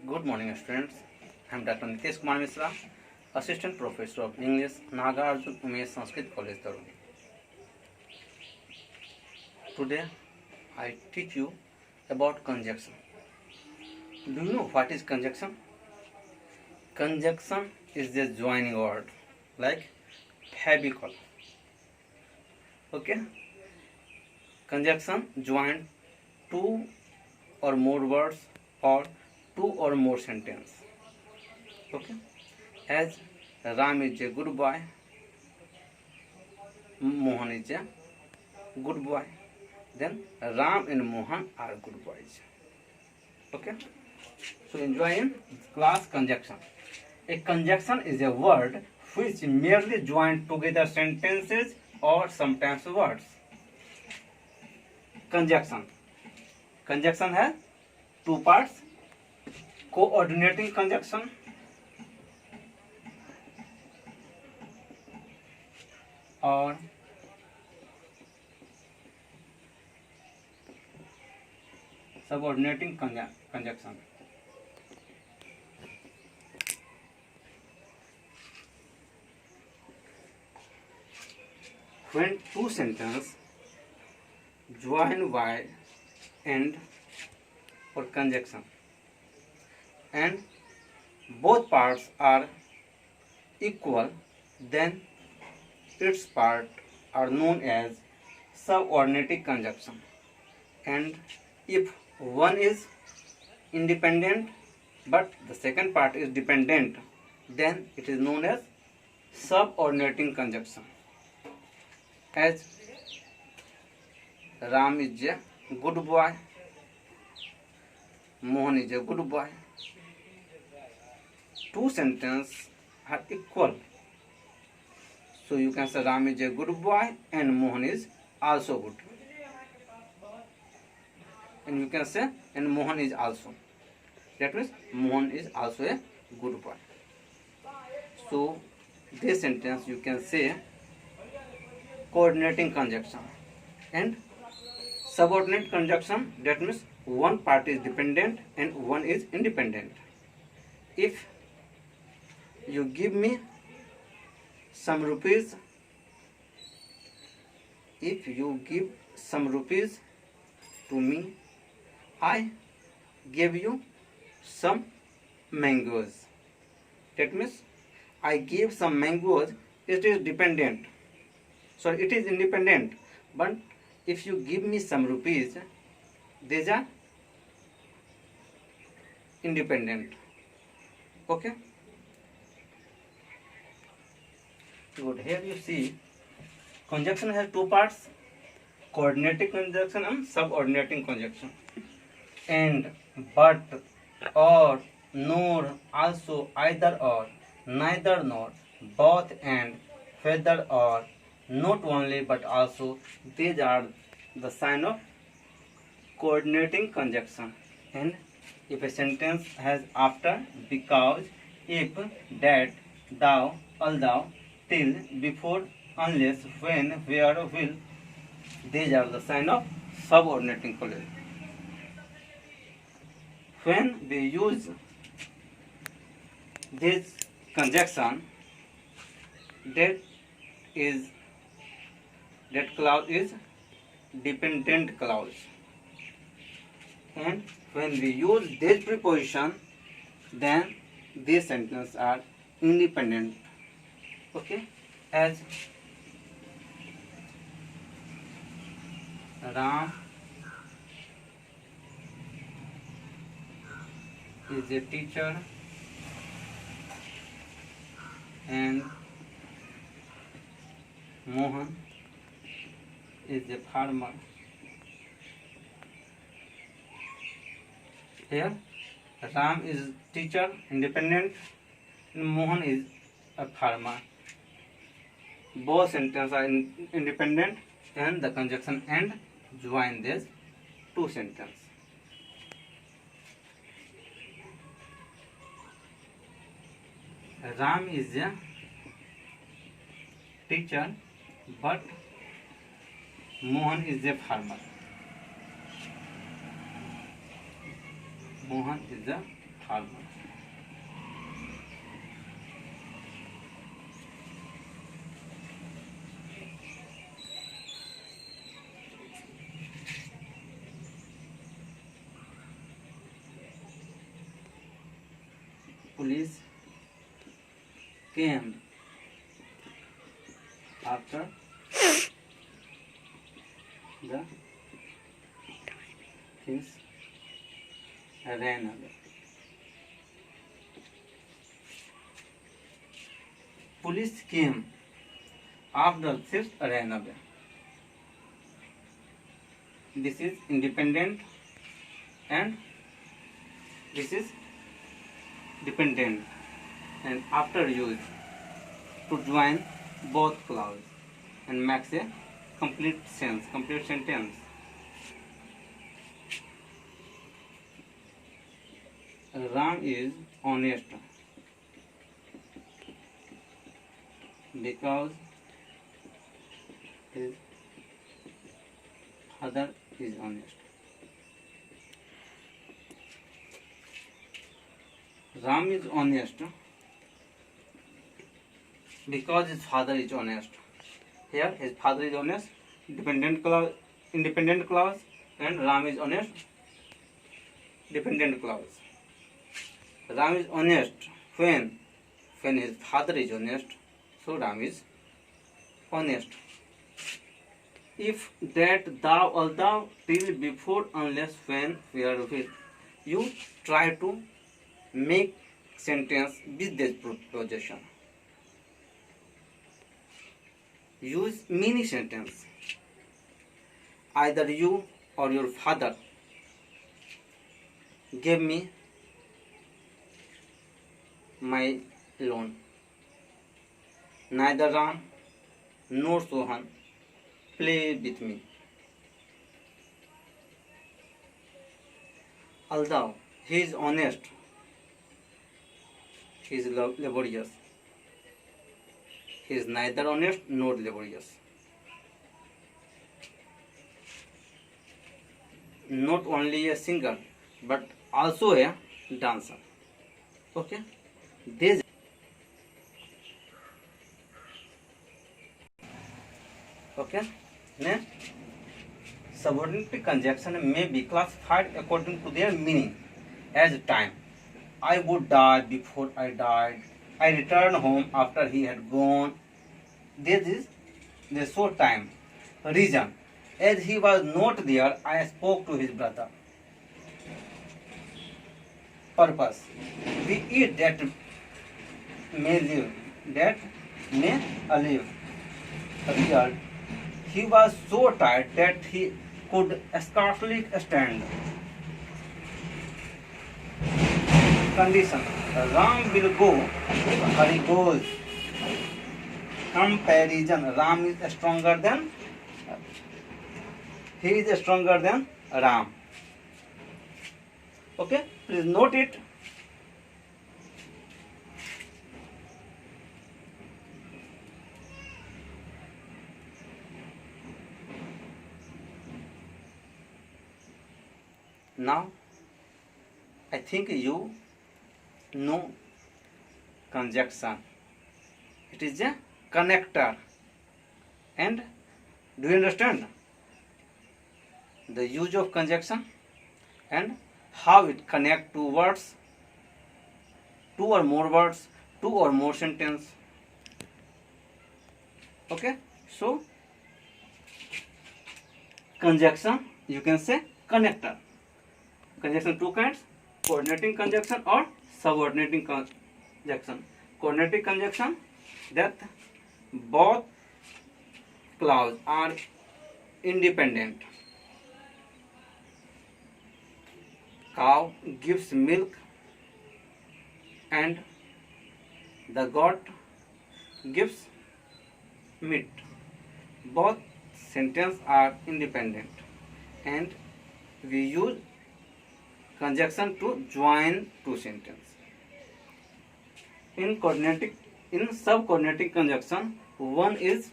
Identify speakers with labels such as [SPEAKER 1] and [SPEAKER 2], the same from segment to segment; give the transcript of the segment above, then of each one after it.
[SPEAKER 1] Good morning, students. I am Dr. Nitesh Kumar Mishra, Assistant Professor of English, Nagarjun Umesh Sanskrit College, Tarun. Today, I teach you about conjunction. Do you know what is conjunction? Conjunction is the joining word, like Fabicol. Okay? Conjunction join two or more words or two or more sentence. Okay? As Ram is a good boy, Mohan is a good boy. Then Ram and Mohan are good boys. Okay? So enjoy in class conjunction. A conjunction is a word which merely join together sentences or sometimes words. Conjunction. Conjunction has two parts. Coordinating conjunction or subordinating conjunction. When two sentences join by and or conjunction and both parts are equal, then its parts are known as subordinating conjunction. And if one is independent but the second part is dependent, then it is known as subordinating conjunction. As Ram is a good boy, Mohan is a good boy. Two sentences are equal. So you can say Ram is a good boy and Mohan is also good. And you can say and Mohan is also. That means Mohan is also a good boy. So this sentence you can say coordinating conjunction. And subordinate conjunction, that means one part is dependent and one is independent. If you give me some rupees, if you give some rupees to me, I give you some mangoes. That means I give some mangoes, it is dependent. So it is independent. But if you give me some rupees, these are independent. Okay? Good. Here you see conjunction has two parts, coordinating conjunction and subordinating conjunction. And, but, or, nor, also, either or, neither nor, both and, whether or, not only but also, these are the sign of coordinating conjunction. And if a sentence has after, because, if, that, thou, although, till, before, unless, when, where, will, these are the sign of subordinating conjunction. When we use this conjunction, that clause is dependent clause. And when we use this preposition, then these sentences are independent. Okay? As Ram is a teacher and Mohan is a farmer. Here Ram is teacher, independent, and Mohan is a farmer. Both sentences are independent and the conjunction and join these two sentences. Ram is a teacher but Mohan is a farmer. Mohan is a farmer. Police came after the things ran away. Police came after thieves ran away. This is independent and this is dependent, and after use to join both clauses and makes a complete sentence. Ram is honest because his father is honest. Ram is honest because his father is honest. Here his father is honest, dependent clause, independent clause, and Ram is honest, dependent clause. Ram is honest when his father is honest, so Ram is honest. If that thou or thou till before unless when wherewith, you try to make sentence with this preposition. Use mini sentence. Either you or your father gave me my loan. Neither Ram nor Sohan play with me. Although he is honest, he is laborious. He is neither honest nor laborious. Not only a singer, but also a dancer. Okay? This. Okay? Next, subordinate conjunction may be classified according to their meaning as time. I would die before I died. I returned home after he had gone. This is the short time. Reason. As he was not there, I spoke to his brother. Purpose. We eat that may live, that may live. Result. He was so tired that he could scarcely stand. Condition. Ram will go if Hari goes. Comparison. Ram is stronger than, he is stronger than Ram. Okay, please note it. Now, I think you know conjunction. It is a connector. And do you understand the use of conjunction and how it connects to words, two or more words, two or more sentence? Okay, so conjunction, you can say connector. Conjunction two kinds: coordinating conjunction or subordinating conjunction. Coordinating conjunction, that both clauses are independent. Cow gives milk and the goat gives meat. Both sentences are independent, and we use conjunction to join two sentences. In subcoordinating conjunction, one is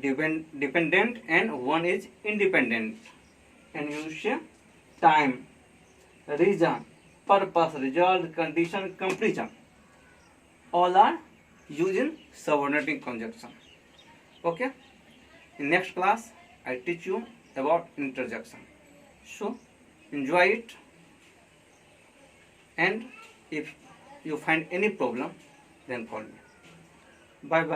[SPEAKER 1] dependent and one is independent. And you say time, reason, purpose, result, condition, completion, all are used in subordinating conjunction. Okay, in next class I teach you about interjection. So enjoy it, and if you find any problem then call me. Bye bye.